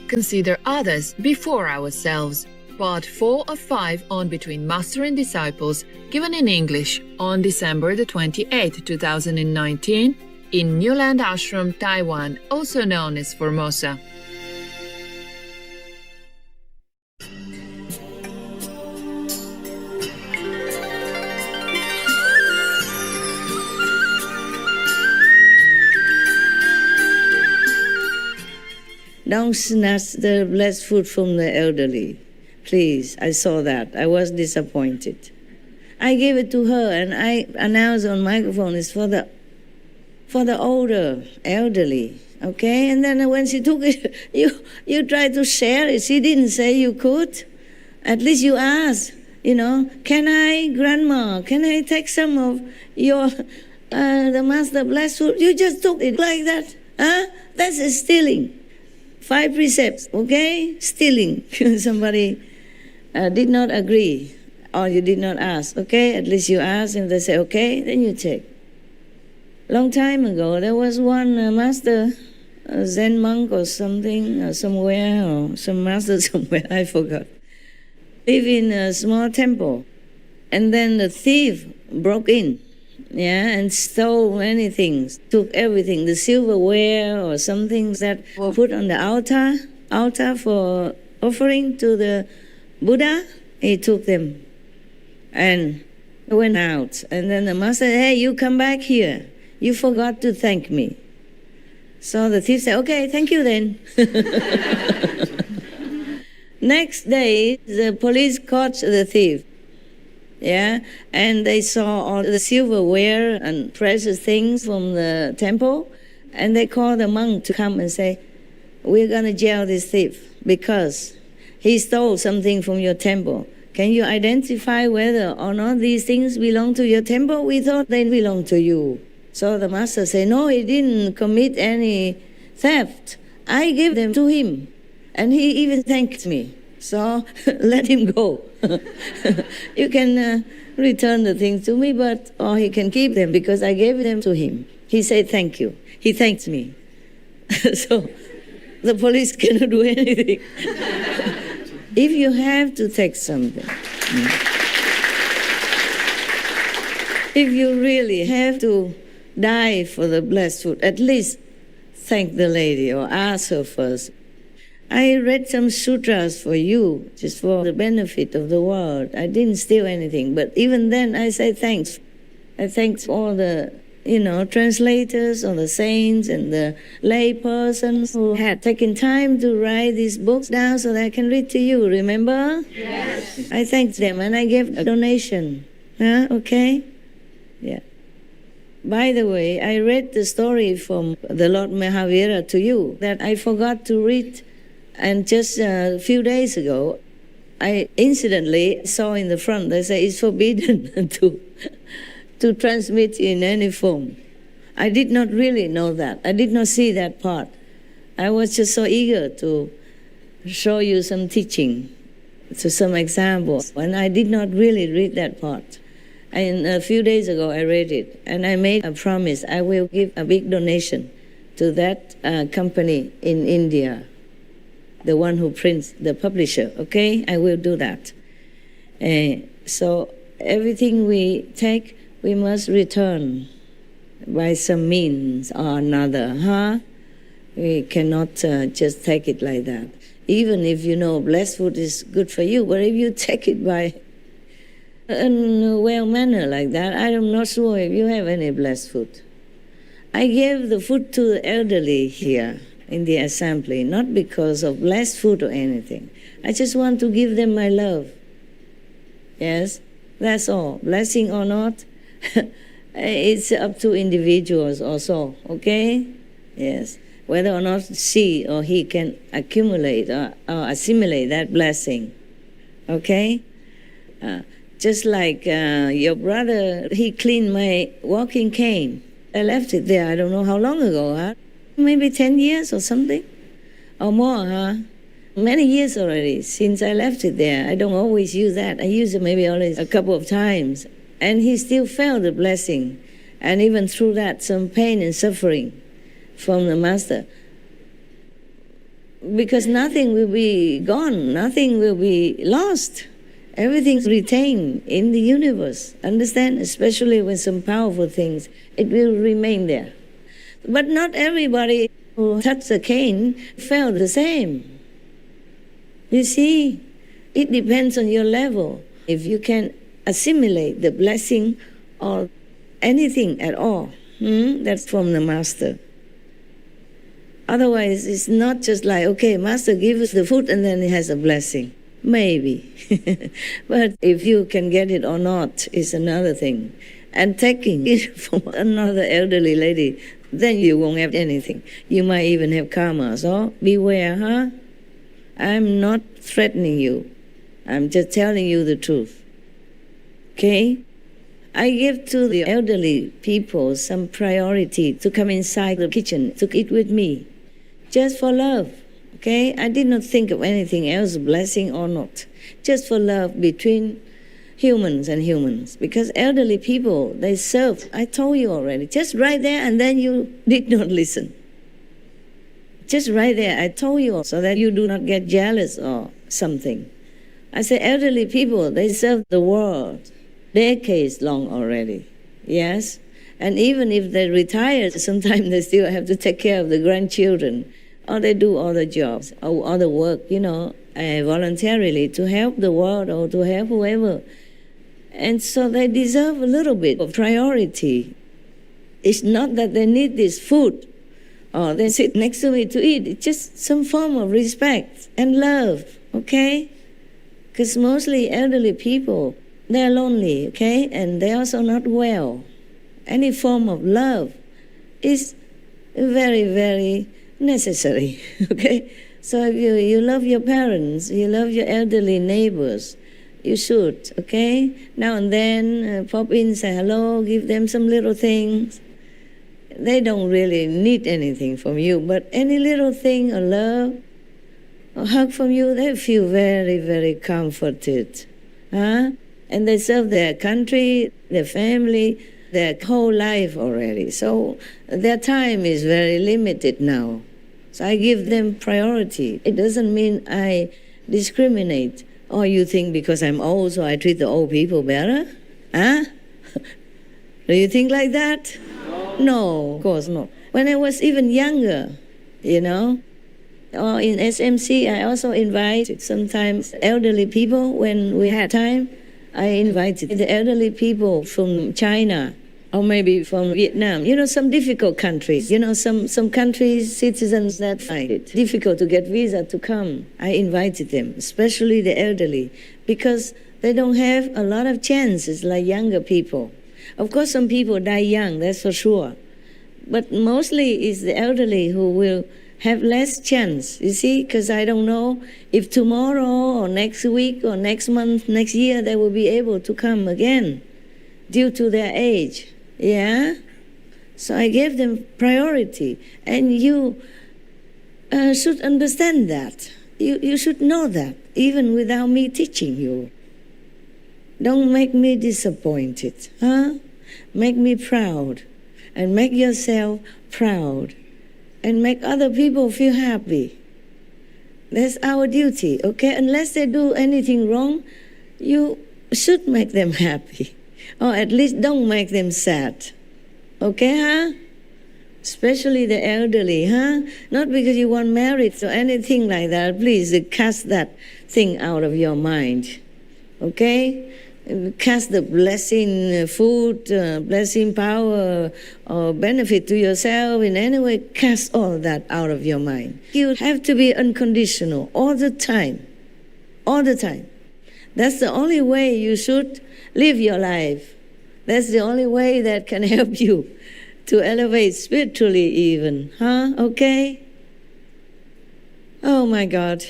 consider others before ourselves. Part 4 of 5 on Between Master and Disciples, given in English on December the 28th, 2019, in Newland Ashram, Taiwan, also known as Formosa. Don't snatch the blessed food from the elderly. Please, I saw that. I was disappointed. I gave it to her and I announced on microphone it's for the older, elderly, okay? And then when she took it, you tried to share it. She didn't say you could. At least you asked, can I, Grandma, can I take some of your, the Master blessed food? You just took it like that, huh? That's stealing. 5 precepts, okay? Stealing. Somebody did not agree or you did not ask, okay? At least you asked and they say, okay, then you take. Long time ago, there was one master, a Zen monk or something, somewhere, or some master somewhere, I forgot. Live in a small temple. And then the thief broke in. And stole many things, took everything, the silverware or some things that were put on the altar for offering to the Buddha. He took them and went out. And then the master said, hey, you come back here. You forgot to thank me. So the thief said, okay, thank you then. Next day, the police caught the thief. And they saw all the silverware and precious things from the temple, and they called the monk to come and say, we're going to jail this thief because he stole something from your temple. Can you identify whether or not these things belong to your temple? We thought they belong to you. So the master said, no, he didn't commit any theft. I gave them to him, and he even thanked me. So let him go. You can return the things to me, or he can keep them because I gave them to him. He said thank you. He thanked me. So the police cannot do anything. If you have to take something, if you really have to die for the blessed food, at least thank the lady or ask her first. I read some sutras for you, just for the benefit of the world. I didn't steal anything, but even then I say thanks. I thanked all the, translators, all the saints and the lay persons who had taken time to write these books down so that I can read to you, remember? Yes. I thanked them and I gave a donation. Okay? Yeah. By the way, I read the story from the Lord Mahavira to you that I forgot to read. And just a few days ago, I incidentally saw in the front, they say it's forbidden to transmit in any form. I did not really know that. I did not see that part. I was just so eager to show you some teaching, to some examples, and I did not really read that part. And a few days ago, I read it, and I made a promise. I will give a big donation to that company in India. The one who prints, the publisher, okay? I will do that. So everything we take, we must return by some means or another, We cannot just take it like that. Even if blessed food is good for you, but if you take it by a well manner like that, I'm not sure if you have any blessed food. I gave the food to the elderly here in the assembly, not because of blessed food or anything. I just want to give them my love. Yes, that's all. Blessing or not, it's up to individuals also, okay? Yes, whether or not she or he can accumulate or assimilate that blessing, okay? Just like your brother, he cleaned my walking cane. I left it there, I don't know how long ago, Maybe 10 years or something, or more, Many years already since I left it there. I don't always use that. I use it maybe only a couple of times. And he still felt the blessing. And even through that, some pain and suffering from the Master. because nothing will be gone, nothing will be lost. Everything's retained in the universe. Understand? Especially with some powerful things, it will remain there. But not everybody who touched the cane felt the same. You see, it depends on your level. If you can assimilate the blessing or anything at all, that's from the Master. Otherwise, it's not just like, okay, Master gives us the food and then he has a blessing. Maybe. But if you can get it or not is another thing. And taking it from another elderly lady, then you won't have anything. You might even have karma. So beware, huh? I'm not threatening you. I'm just telling you the truth. Okay? I give to the elderly people some priority to come inside the kitchen to eat with me, just for love. Okay? I did not think of anything else, blessing or not. Just for love between humans and humans. Because elderly people, they serve. I told you already. Just right there, and then you did not listen. Just right there, I told you so that you do not get jealous or something. I say elderly people, they serve the world decades long already. Yes? And even if they retire, sometimes they still have to take care of the grandchildren. Or they do other jobs or other work, voluntarily to help the world or to help whoever. And so they deserve a little bit of priority. It's not that they need this food or they sit next to me to eat. It's just some form of respect and love, okay? Because mostly elderly people, they're lonely, okay? And they're also not well. Any form of love is very, very necessary, okay? So if you love your parents, you love your elderly neighbors, you should, okay? Now and then pop in, say hello, give them some little things. They don't really need anything from you, but any little thing, a love, a hug from you, they feel very, very comforted. Huh? And they serve their country, their family, their whole life already. So their time is very limited now. So I give them priority. It doesn't mean I discriminate. Or you think because I'm old, so I treat the old people better? Huh? Do you think like that? No, of course not. When I was even younger, or in SMC, I also invited sometimes elderly people when we had time. I invited the elderly people from China or maybe from Vietnam, some difficult countries. Some countries, citizens that find it difficult to get visa to come. I invited them, especially the elderly, because they don't have a lot of chances like younger people. Of course, some people die young, that's for sure. But mostly it's the elderly who will have less chance, you see, because I don't know if tomorrow or next week or next month, next year, they will be able to come again due to their age, yeah? So I gave them priority, and you should understand that. You should know that, even without me teaching you. Don't make me disappointed, huh? Make me proud, and make yourself proud, and make other people feel happy. That's our duty, okay? Unless they do anything wrong, you should make them happy. Or at least don't make them sad. Okay, huh? Especially the elderly, huh? Not because you want marriage or anything like that. Please cast that thing out of your mind. Okay? Cast the blessing food, blessing power, or benefit to yourself in any way. Cast all that out of your mind. You have to be unconditional all the time. All the time. That's the only way you should live your life. That's the only way that can help you to elevate spiritually even. Huh? Okay? Oh my God.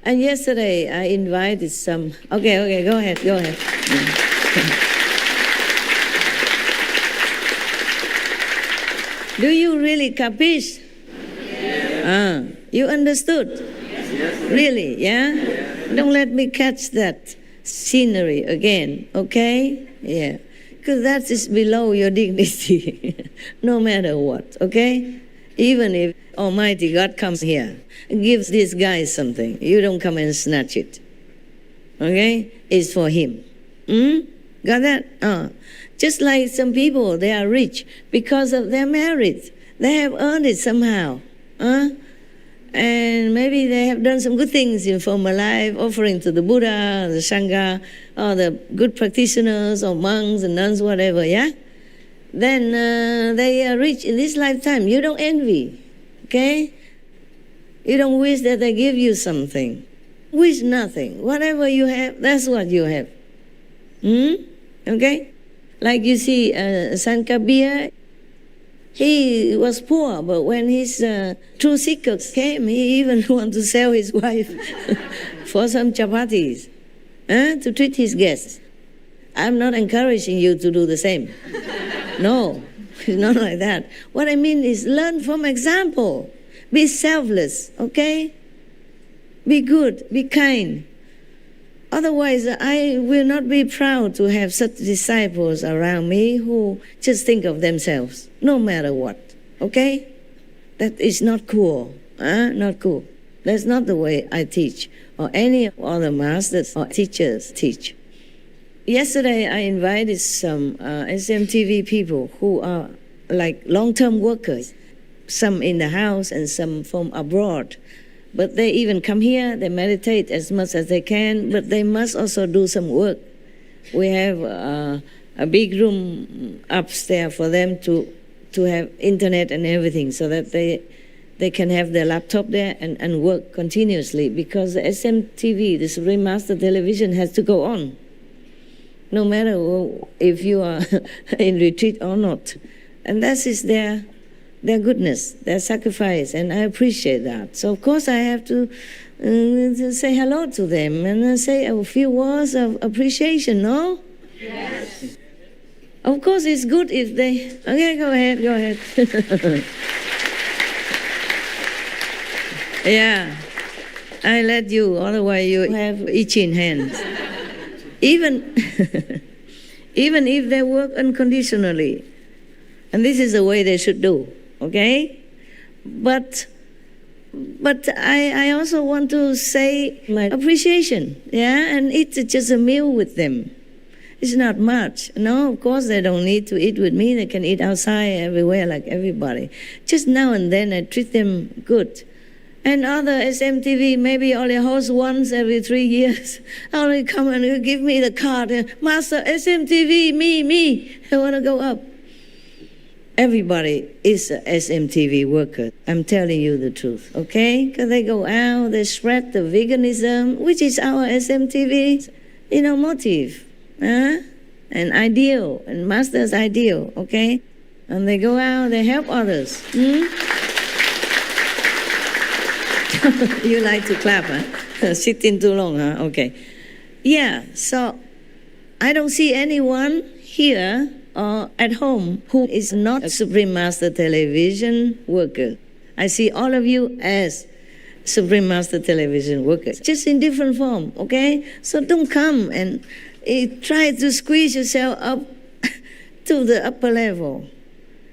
And yesterday I invited some... Okay, go ahead. Do you really capiche? Yes. You understood? Yes. Really, yeah? Don't let me catch that scenery again, okay? Yeah. Because that is below your dignity, no matter what, okay? Even if Almighty God comes here and gives this guy something. You don't come and snatch it. Okay? It's for him. Got that? Just like some people, they are rich because of their merit. They have earned it somehow. And maybe they have done some good things in former life, offering to the Buddha, the Sangha, or the good practitioners, or monks and nuns, whatever, yeah? Then they are rich in this lifetime. You don't envy, okay? You don't wish that they give you something. Wish nothing. Whatever you have, that's what you have. Okay? Like you see Sankabir, he was poor, but when his true seekers came, he even wanted to sell his wife for some chapatis to treat his guests. I'm not encouraging you to do the same. No, it's not like that. What I mean is learn from example. Be selfless, okay? Be good, be kind. Otherwise, I will not be proud to have such disciples around me who just think of themselves, no matter what, okay? That is not cool, not cool. That's not the way I teach, or any other masters or teachers teach. Yesterday, I invited some SMTV people who are like long-term workers, some in the house and some from abroad. But they even come here, they meditate as much as they can, but they must also do some work. We have a big room upstairs for them to have internet and everything so that they can have their laptop there and work continuously, because the SMTV, the Supreme Master Television, has to go on, no matter if you are in retreat or not. And that is their goodness, their sacrifice, and I appreciate that. So of course I have to say hello to them and say a few words of appreciation, no? Yes. Of course it's good if they... Okay, go ahead. Yeah, I let you, otherwise you have itching hands. Even if they work unconditionally, and this is the way they should do. Okay? But I also want to say my appreciation, yeah, and eat just a meal with them. It's not much. No, of course they don't need to eat with me. They can eat outside everywhere like everybody. Just now and then I treat them good. And other SMTV maybe only host once every 3 years. Only come and give me the card. Master, SMTV, me, I want to go up. Everybody is a SMTV worker. I'm telling you the truth, okay? Because they go out, they spread the veganism, which is our SMTV, motive, and ideal, and master's ideal, okay? And they go out, they help others. You like to clap, huh? Sitting too long, huh? Okay. Yeah, so I don't see anyone here or at home who is not a Supreme Master Television worker. I see all of you as Supreme Master Television workers, just in different form, okay? So don't come and try to squeeze yourself up to the upper level.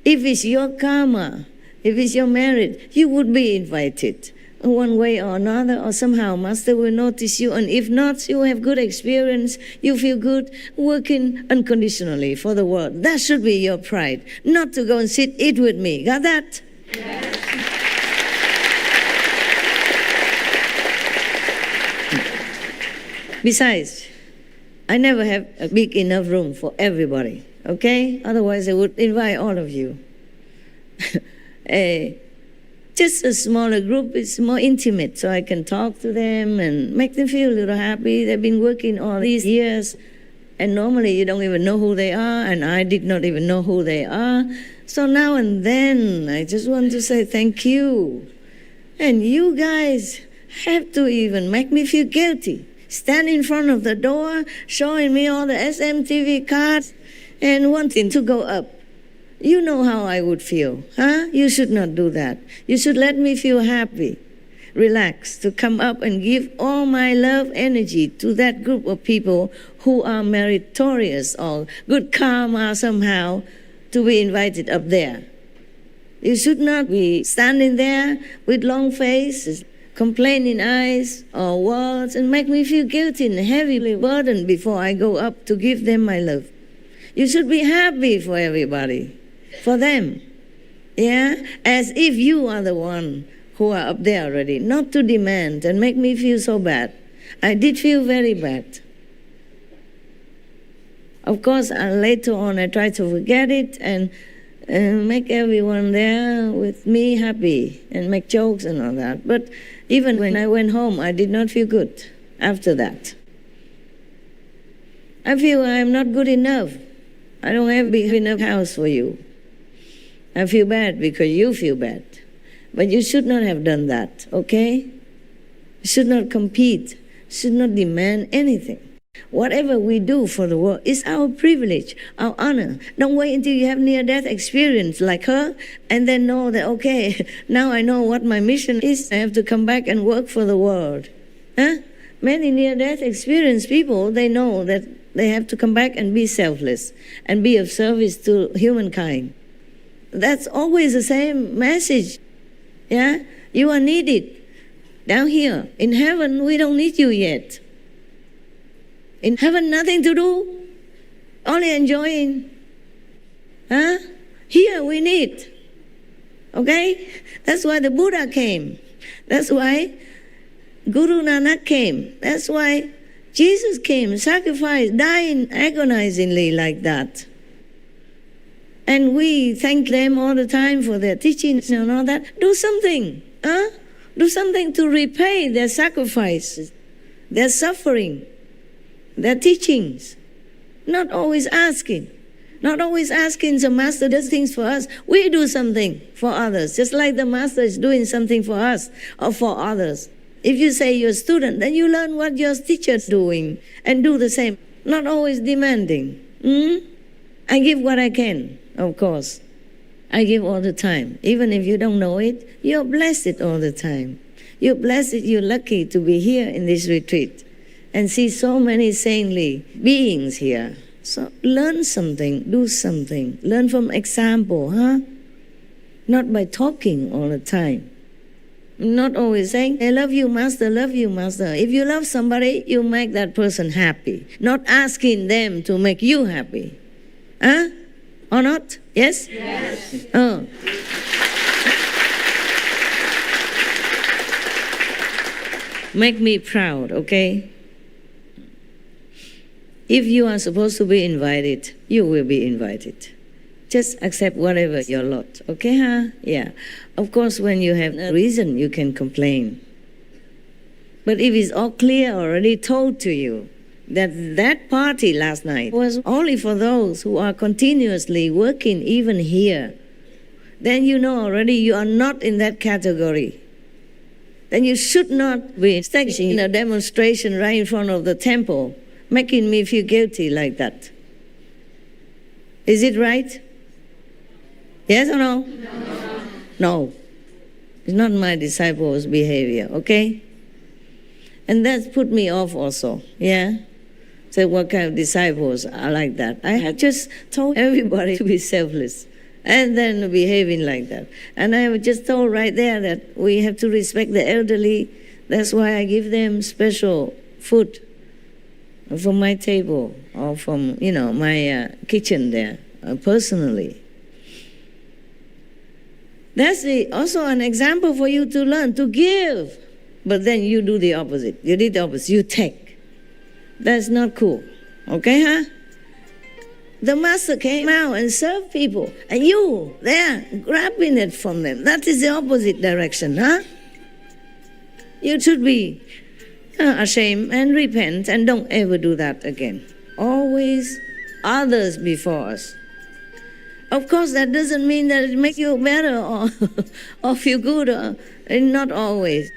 If it's your karma, if it's your merit, you would be invited one way or another, or somehow Master will notice you, and if not, you have good experience, you feel good, working unconditionally for the world. That should be your pride, not to go and eat with me. Got that? Yes. Besides, I never have a big enough room for everybody, okay? Otherwise I would invite all of you. Just a smaller group is more intimate, so I can talk to them and make them feel a little happy. They've been working all these years, and normally you don't even know who they are, and I did not even know who they are. So now and then, I just want to say thank you. And you guys have to even make me feel guilty. Stand in front of the door, showing me all the SMTV cards, and wanting to go up. You know how I would feel, huh? You should not do that. You should let me feel happy, relaxed, to come up and give all my love energy to that group of people who are meritorious or good karma somehow to be invited up there. You should not be standing there with long faces, complaining eyes or words, and make me feel guilty and heavily burdened before I go up to give them my love. You should be happy for everybody, for them. Yeah? As if you are the one who are up there already, not to demand and make me feel so bad. I did feel very bad. Of course, later on I tried to forget it and make everyone there with me happy and make jokes and all that. But even when I went home, I did not feel good after that. I feel I'm not good enough. I don't have a big enough house for you. I feel bad because you feel bad. But you should not have done that, okay? You should not compete, should not demand anything. Whatever we do for the world is our privilege, our honor. Don't wait until you have near-death experience like her and then know that, okay, now I know what my mission is. I have to come back and work for the world. Huh? Many near-death experience people, they know that they have to come back and be selfless and be of service to humankind. That's always the same message. Yeah? You are needed down here. In heaven, we don't need you yet. In heaven, nothing to do, only enjoying. Huh? Here we need. Okay? That's why the Buddha came. That's why Guru Nanak came. That's why Jesus came, sacrificed, dying agonizingly like that. And we thank them all the time for their teachings and all that. Do something. Huh? Do something to repay their sacrifices, their suffering, their teachings. Not always asking. Not always asking the Master does things for us. We do something for others, just like the Master is doing something for us or for others. If you say you're a student, then you learn what your teacher is doing and do the same. Not always demanding. I give what I can, of course. I give all the time. Even if you don't know it, you're blessed all the time. You're blessed, you're lucky to be here in this retreat and see so many saintly beings here. So learn something, do something. Learn from example, huh? Not by talking all the time. Not always saying, I love you, Master, love you, Master. If you love somebody, you make that person happy. Not asking them to make you happy. Huh? Or not? Yes? Yes. Oh. Make me proud, okay? If you are supposed to be invited, you will be invited. Just accept whatever your lot, okay, huh? Yeah. Of course, when you have a reason, you can complain. But if it's all clear, already told to you, that party last night was only for those who are continuously working even here, then you know already you are not in that category. Then you should not be staging a demonstration right in front of the temple, making me feel guilty like that. Is it right? Yes or no? No. No. It's not my disciples' behavior, okay? And that's put me off also, yeah? So what kind of disciples are like that? I had just told everybody to be selfless and then behaving like that. And I was just told right there that we have to respect the elderly. That's why I give them special food from my table or from, my kitchen there, personally. That's also an example for you to learn, to give. But then you do the opposite. You did the opposite. You take. That's not cool. Okay, huh? The Master came out and served people. And you, there, grabbing it from them. That is the opposite direction, huh? You should be ashamed and repent and don't ever do that again. Always others before us. Of course, that doesn't mean that it makes you better or feel good, not always.